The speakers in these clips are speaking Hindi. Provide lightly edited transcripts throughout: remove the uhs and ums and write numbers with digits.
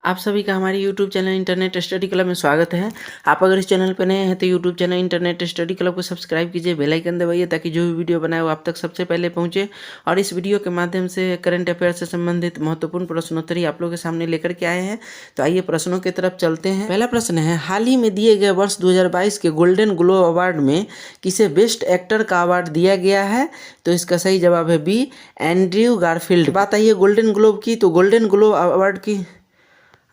आप सभी का हमारे YouTube channel internet study club में स्वागत है। आप अगर इस चैनल पर नए हैं तो YouTube channel internet study club को सब्सक्राइब कीजिए, बेल आइकन दबाइए ताकि जो भी वीडियो बनाए वो आप तक सबसे पहले पहुंचे। और इस वीडियो के माध्यम से करंट अफेयर से संबंधित महत्वपूर्ण प्रश्नोत्तरी आप लोगों के सामने लेकर के आए हैं। तो आइए प्रश्नों की तरफ चलते हैं। पहला प्रश्न है, हाल ही में दिए गए वर्ष 2022 के गोल्डन ग्लोब अवार्ड में किसे बेस्ट एक्टर का अवार्ड दिया गया है? तो इसका सही जवाब है बी, एंड्रयू गारफील्ड। बात आई है गोल्डन ग्लोब की, तो गोल्डन ग्लोब अवार्ड की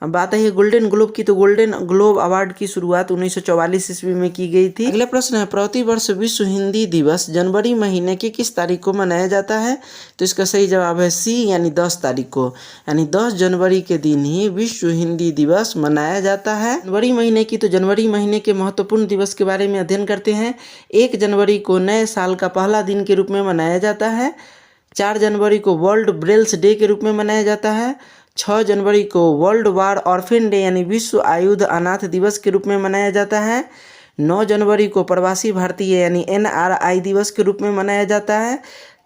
अब बात है गोल्डन ग्लोब की, तो गोल्डन ग्लोब अवार्ड की शुरुआत 1944 ईस्वी में की गई थी। अगला प्रश्न है, प्रतिवर्ष विश्व हिंदी दिवस जनवरी महीने की किस तारीख को मनाया जाता है? तो इसका सही जवाब है सी, यानी 10 तारीख को, यानी 10 जनवरी के दिन ही विश्व हिंदी दिवस मनाया जाता है। जनवरी महीने की, तो जनवरी महीने के महत्वपूर्ण दिवस के बारे में अध्ययन करते हैं। 1 जनवरी को नए साल का पहला दिन के रूप में मनाया जाता है। 4 जनवरी को वर्ल्ड ब्रेल्स डे के रूप में मनाया जाता है। 6 जनवरी को वर्ल्ड वार ऑर्फिन डे यानी विश्व आयुध अनाथ दिवस के रूप में मनाया जाता है। 9 जनवरी को प्रवासी भारतीय यानी NRI दिवस के रूप में मनाया जाता है।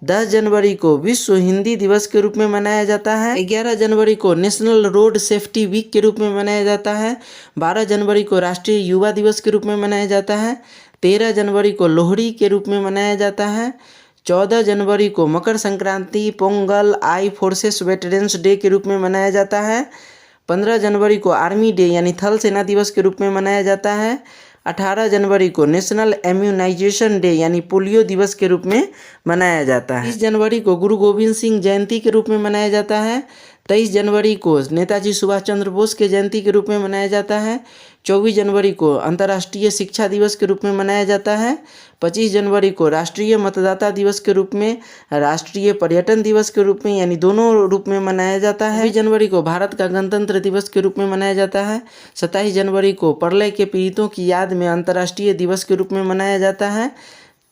10 जनवरी को विश्व हिंदी दिवस के रूप में मनाया जाता है। 11 जनवरी को नेशनल रोड सेफ्टी वीक के रूप में मनाया जाता है। 12 जनवरी को राष्ट्रीय युवा दिवस के रूप में मनाया जाता है। 13 जनवरी को लोहड़ी के रूप में मनाया जाता है। 14 जनवरी को मकर संक्रांति, पोंगल, आई फोर्सेस वेटरन्स डे के रूप में मनाया जाता है। 15 जनवरी को आर्मी डे यानी थल सेना दिवस के रूप में मनाया जाता है। 18 जनवरी को नेशनल इम्यूनाइजेशन डे यानी पोलियो दिवस के रूप में मनाया जाता है। 30 जनवरी को गुरु गोविंद सिंह जयंती के रूप में मनाया जाता है। 23 जनवरी को नेताजी सुभाष चंद्र बोस के जयंती के रूप में मनाया जाता है। 24 जनवरी को अंतर्राष्ट्रीय शिक्षा दिवस के रूप में मनाया जाता है। 25 जनवरी को राष्ट्रीय मतदाता दिवस के रूप में, राष्ट्रीय पर्यटन दिवस के रूप में, यानी दोनों रूप में मनाया जाता है। 26 जनवरी को भारत का गणतंत्र दिवस के रूप में मनाया जाता है। 27 जनवरी को प्रलय के पीड़ितों की याद में अंतर्राष्ट्रीय दिवस के रूप में मनाया जाता है।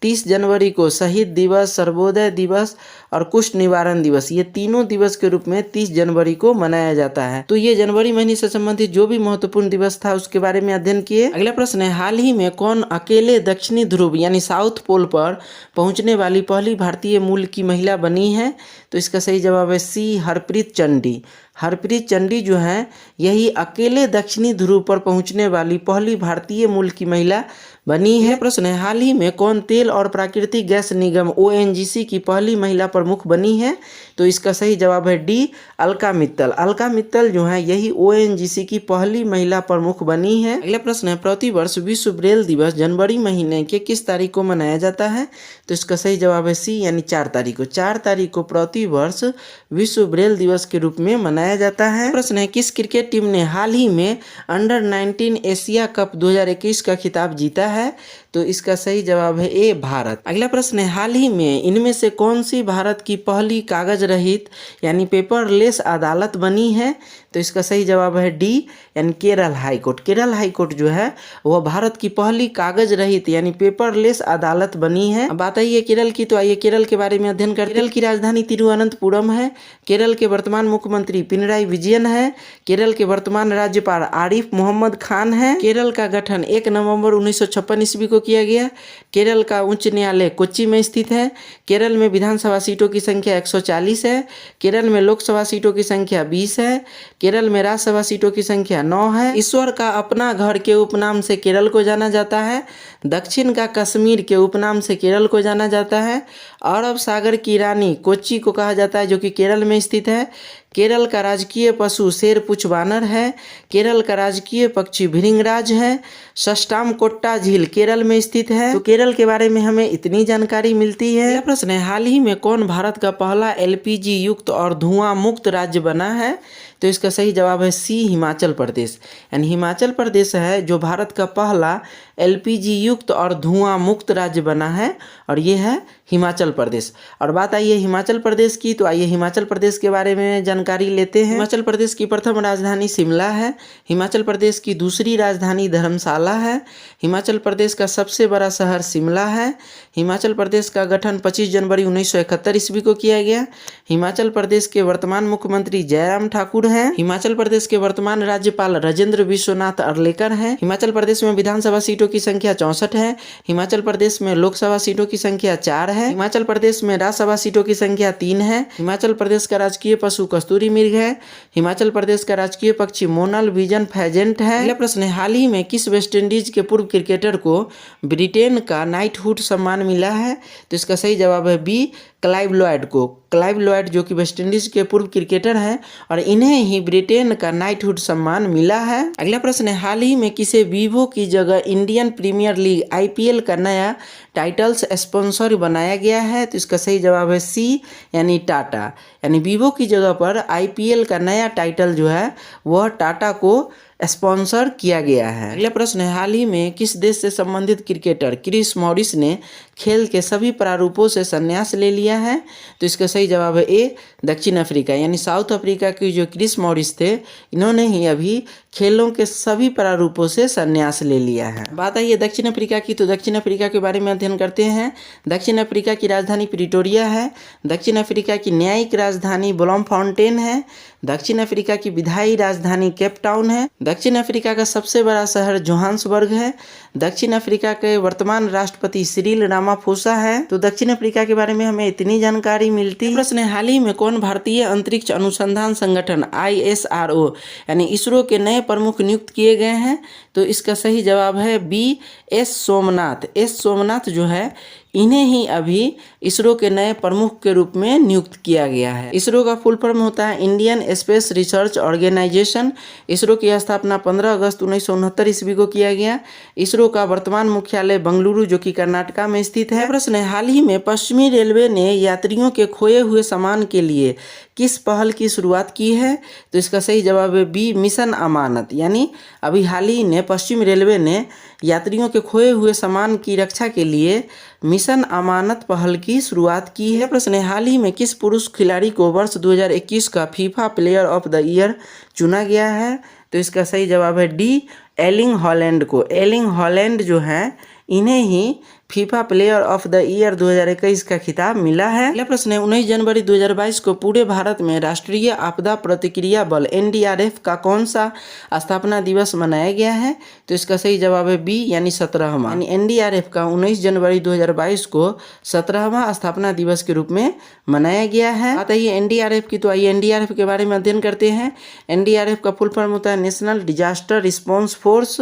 30 जनवरी को शहीद दिवस, सर्वोदय दिवस और कुष्ठ निवारण दिवस, ये तीनों दिवस के रूप में 30 जनवरी को मनाया जाता है। तो ये जनवरी महीने से संबंधित जो भी महत्वपूर्ण दिवस था उसके बारे में अध्ययन किए। अगला प्रश्न है, हाल ही में कौन अकेले दक्षिणी ध्रुव यानी साउथ पोल पर पहुंचने वाली पहली भारतीय मूल की महिला बनी है? तो इसका सही जवाब है सी, हरप्रीत चंडी। हरप्रीत चंडी जो है यही अकेले दक्षिणी ध्रुव पर पहुंचने वाली पहली भारतीय मूल की महिला बनी है। प्रश्न है, हाल ही में कौन तेल और प्राकृतिक गैस निगम ONGC की पहली महिला प्रमुख बनी है? तो इसका सही जवाब है डी, अलका मित्तल। अलका मित्तल जो है यही ONGC की पहली महिला प्रमुख बनी है। अगला प्रश्न है, प्रतिवर्ष विश्व ब्रेल दिवस जनवरी महीने के किस तारीख को मनाया जाता है? तो इसका सही जवाब है सी, यानी 4 तारीख को। 4 तारीख को प्रतिवर्ष विश्व ब्रेल दिवस के रूप में मनाया जाता है। प्रश्न है, किस क्रिकेट टीम ने हाल ही में अंडर 19 एशिया कप 2021 का खिताब जीता है? तो इसका सही जवाब है ए, भारत। अगला प्रश्न है, हाल ही में इनमें से कौन सी भारत की पहली कागज रहित यानी पेपरलेस अदालत बनी है? तो इसका सही जवाब है डी, यानी Kerala high court. Kerala high court जो है वह भारत की पहली कागज रहित यानी पेपरलेस अदालत बनी है। अब बात आई है केरल की, तो आइए केरल के बारे में अध्ययन करते हैं। केरल की राजधानी तिरुवनंतपुरम है। केरल के वर्तमान मुख्यमंत्री पिनराई विजयन है। केरल के वर्तमान राज्यपाल आरिफ मोहम्मद खान है। केरल का गठन 1 नवंबर 1956 ईस्वी को किया गया। केरल का उच्च न्यायालय कोच्चि में स्थित है। केरल में विधानसभा सीटों की संख्या 140 है। केरल में लोकसभा सीटों की संख्या 20 है। केरल में राज्यसभा सीटों की संख्या 9 है। ईश्वर का अपना घर के उपनाम से केरल को जाना जाता है। दक्षिण का कश्मीर के उपनाम से केरल को जाना जाता है। अरब सागर की रानी कोच्चि को कहा जाता है, जो कि केरल में स्थित है। केरल का राजकीय पशु शेर पूछ वानर है। केरल का राजकीय पक्षी भृंगराज है। सष्टामकोट्टा झील केरल में स्थित है। तो केरल के बारे में हमें इतनी जानकारी मिलती है। प्रश्न है, हाल ही में कौन भारत का पहला LPG युक्त और धुआं मुक्त राज्य बना है? तो इसका सही जवाब है सी, हिमाचल प्रदेश। यानी हिमाचल प्रदेश है जो भारत का पहला LPG युक्त और धुआं मुक्त राज्य बना है, और ये है हिमाचल प्रदेश। और बात आई है हिमाचल प्रदेश की, तो आइए हिमाचल प्रदेश के बारे में जानकारी लेते हैं। हिमाचल प्रदेश की प्रथम राजधानी शिमला है। हिमाचल प्रदेश की दूसरी राजधानी धर्मशाला है। हिमाचल प्रदेश का सबसे बड़ा शहर शिमला है। हिमाचल प्रदेश का गठन 25 जनवरी 1971 ईस्वी को किया गया। हिमाचल प्रदेश के वर्तमान मुख्यमंत्री जयराम ठाकुर हैं। हिमाचल प्रदेश के वर्तमान राज्यपाल राजेंद्र विश्वनाथ अर्लेकर हैं। हिमाचल प्रदेश में विधानसभा सीटों की संख्या 64 है। हिमाचल प्रदेश में लोकसभा सीटों की संख्या 4 है। हिमाचल प्रदेश में राज्यसभा सीटों की संख्या 3 है। हिमाचल प्रदेश का राजकीय पशु कस्तूरी मृग है। हिमाचल प्रदेश का राजकीय पक्षी मोनल विजन फेजेंट है। अगला प्रश्न है, हाल ही में किस वेस्ट इंडीज के पूर्व क्रिकेटर को ब्रिटेन का नाइटहुड सम्मान मिला है? तो इसका सही जवाब है बी, क्लाइव लॉयड को। क्लाइव लॉयड जो कि वेस्ट इंडीज के पूर्व क्रिकेटर हैं और इन्हें ही ब्रिटेन का नाइटहुड सम्मान मिला है। अगला प्रश्न है, हाल ही में किसे वीवो की जगह इंडियन प्रीमियर लीग IPL का नया टाइटल्स स्पॉन्सर बनाया गया है? तो इसका सही जवाब है सी, यानी टाटा। यानी वीवो की जगह पर IPL का नया टाइटल जो है वह टाटा को स्पॉन्सर किया गया है। अगला प्रश्न है, हाल ही में किस देश से संबंधित क्रिकेटर क्रिस मॉरिस ने खेल के सभी प्रारूपों से संन्यास ले लिया है? तो इसका सही जवाब है ए, दक्षिण अफ्रीका। यानी साउथ अफ्रीका के जो क्रिस मॉरिस थे इन्होंने ही अभी खेलों के सभी प्रारूपों से संन्यास ले लिया है। बात आई है दक्षिण अफ्रीका की, तो दक्षिण अफ्रीका के बारे में अध्ययन करते हैं। दक्षिण अफ्रीका की राजधानी प्रिटोरिया है। दक्षिण अफ्रीका की न्यायिक राजधानी ब्लॉमफॉन्टेन है। दक्षिण अफ्रीका की विधायी राजधानी केप टाउन है। दक्षिण अफ्रीका का सबसे बड़ा शहर जोहान्सबर्ग है। दक्षिण अफ्रीका के वर्तमान राष्ट्रपति सिरिल रामाफोसा है। तो दक्षिण अफ्रीका के बारे में हमें इतनी जानकारी मिलती है। प्रश्न है, हाल ही में कौन भारतीय अंतरिक्ष अनुसंधान संगठन ISRO यानी इसरो के नए प्रमुख नियुक्त किए गए हैं? तो इसका सही जवाब है B, S Somnath. S Somnath जो है इन्हें ही अभी इसरो के नए प्रमुख के रूप में नियुक्त किया गया है। इसरो का फुल फॉर्म होता है Indian space research organisation. ISRO की स्थापना 15 अगस्त 1969 ईस्वी को किया गया। इसरो का वर्तमान मुख्यालय बंगलुरु जो कि कर्नाटका में स्थित है। प्रश्न है, हाल ही में पश्चिमी रेलवे ने यात्रियों के खोए हुए सामान के लिए किस पहल की शुरुआत की है? तो इसका सही जवाब है बी, मिशन अमानत। यानी अभी हाल ही में पश्चिम रेलवे ने यात्रियों के खोए हुए सामान की रक्षा के लिए मिशन अमानत पहल की शुरुआत की है। प्रश्न है, हाल ही में किस पुरुष खिलाड़ी को वर्ष 2021 का FIFA player of the year चुना गया है? तो इसका सही जवाब है डी, एर्लिंग हॉलैंड को। एर्लिंग हॉलैंड जो है इन्हें ही FIFA player of the year 2021 का खिताब मिला है। अगला प्रश्न है, 19 जनवरी 2022 को पूरे भारत में राष्ट्रीय आपदा प्रतिक्रिया बल NDRF का कौन सा स्थापना दिवस मनाया गया है? तो इसका सही जवाब है बी, यानी 17वां। यानी NDRF का 19 जनवरी 2022 को 17वां स्थापना दिवस के रूप में मनाया गया है। बात है NDRF की, तो आइए NDRF के बारे में अध्ययन करते हैं। NDRF का फुल फॉर्म होता है national disaster response force.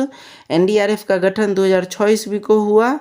NDRF का गठन 2006 ईस्वी को हुआ।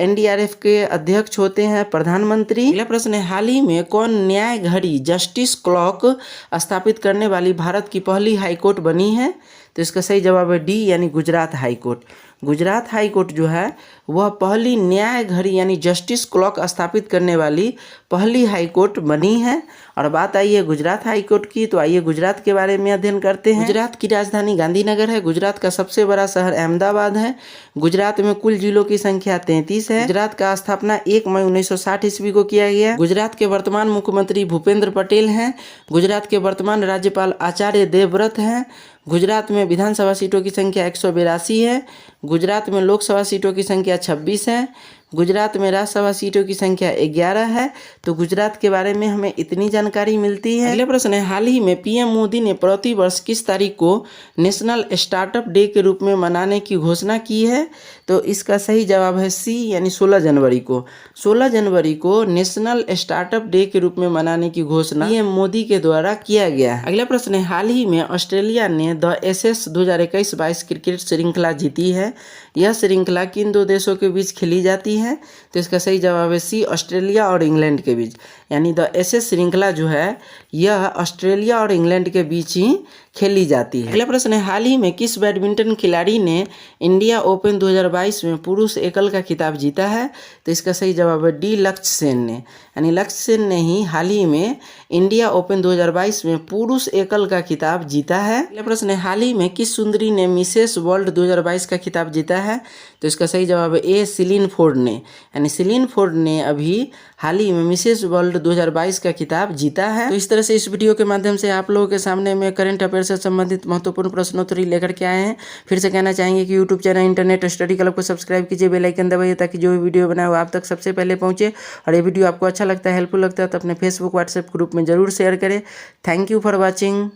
NDRF के अध्यक्ष होते हैं प्रधानमंत्री। अगला प्रश्न है, हाल ही में कौन न्याय घड़ी जस्टिस क्लॉक स्थापित करने वाली भारत की पहली हाईकोर्ट बनी है? तो इसका सही जवाब है डी, यानी गुजरात हाईकोर्ट। गुजरात हाईकोर्ट जो है वह पहली न्याय घड़ी यानी जस्टिस क्लॉक स्थापित करने वाली पहली हाईकोर्ट बनी है। और बात आई है गुजरात हाईकोर्ट की, तो आइए गुजरात के बारे में अध्ययन करते हैं। गुजरात की राजधानी गांधीनगर है। गुजरात का सबसे बड़ा शहर अहमदाबाद है। गुजरात में कुल जिलों की संख्या 33 है। गुजरात का स्थापना 1 मई 1960 ईस्वी को किया गया। गुजरात के वर्तमान मुख्यमंत्री भूपेंद्र पटेल हैं। गुजरात के वर्तमान राज्यपाल आचार्य देवव्रत हैं। गुजरात में विधानसभा सीटों की संख्या 182 है। गुजरात में लोकसभा सीटों की संख्या 26 है। गुजरात में राज्यसभा सीटों की संख्या 11 है। तो गुजरात के बारे में हमें इतनी जानकारी मिलती है। अगले प्रश्न है, हाल ही में PM मोदी ने प्रति वर्ष किस तारीख को नेशनल स्टार्टअप डे के रूप में मनाने की घोषणा की है? तो इसका सही जवाब है सी, यानी 16 जनवरी को। 16 जनवरी को नेशनल स्टार्टअप डे के रूप में मनाने की घोषणा PM मोदी के द्वारा किया गया है। अगला प्रश्न है, हाल ही में ऑस्ट्रेलिया ने द एशेज 2021-22 क्रिकेट श्रृंखला जीती है। यह श्रृंखला किन दो देशों के बीच खेली जाती है? तो इसका सही जवाब है सी, ऑस्ट्रेलिया और इंग्लैंड के बीच। यानी द एशेज श्रृंखला जो है यह ऑस्ट्रेलिया और इंग्लैंड के बीच ही खेली जाती है। अगला प्रश्न है, हाल ही में किस बैडमिंटन खिलाड़ी ने इंडिया ओपन 2022 में पुरुष एकल का खिताब जीता है? तो इसका सही जवाब है डी, लक्ष्य सेन ने। यानी लक्ष्य सेन ने ही हाल ही में इंडिया ओपन 2022 में पुरुष एकल का खिताब जीता है। अगला प्रश्न है, हाल ही में किस सुंदरी ने मिसेस वर्ल्ड 2022 का खिताब जीता है? तो इसका सही जवाब है ए, सिलीन फोर्ड ने। यानी सिलीन फोर्ड ने अभी हाल ही में मिसेस वर्ल्ड 2022 का खिताब जीता है। तो इस तरह से इस वीडियो के माध्यम से आप लोगों के सामने में करंट अफेयर से संबंधित महत्वपूर्ण प्रश्नोत्तरी लेकर के आए हैं। फिर से कहना चाहेंगे कि YouTube channel internet study club को सब्सक्राइब कीजिए, बेल आइकन दबाइए ताकि जो भी वीडियो बनाए वो आप तक सबसे पहले पहुंचे। और ये वीडियो आपको अच्छा लगता है, हेल्पफुल लगता है तो अपने फेसबुक व्हाट्सएप ग्रुप में जरूर शेयर करें। Thank you for watching.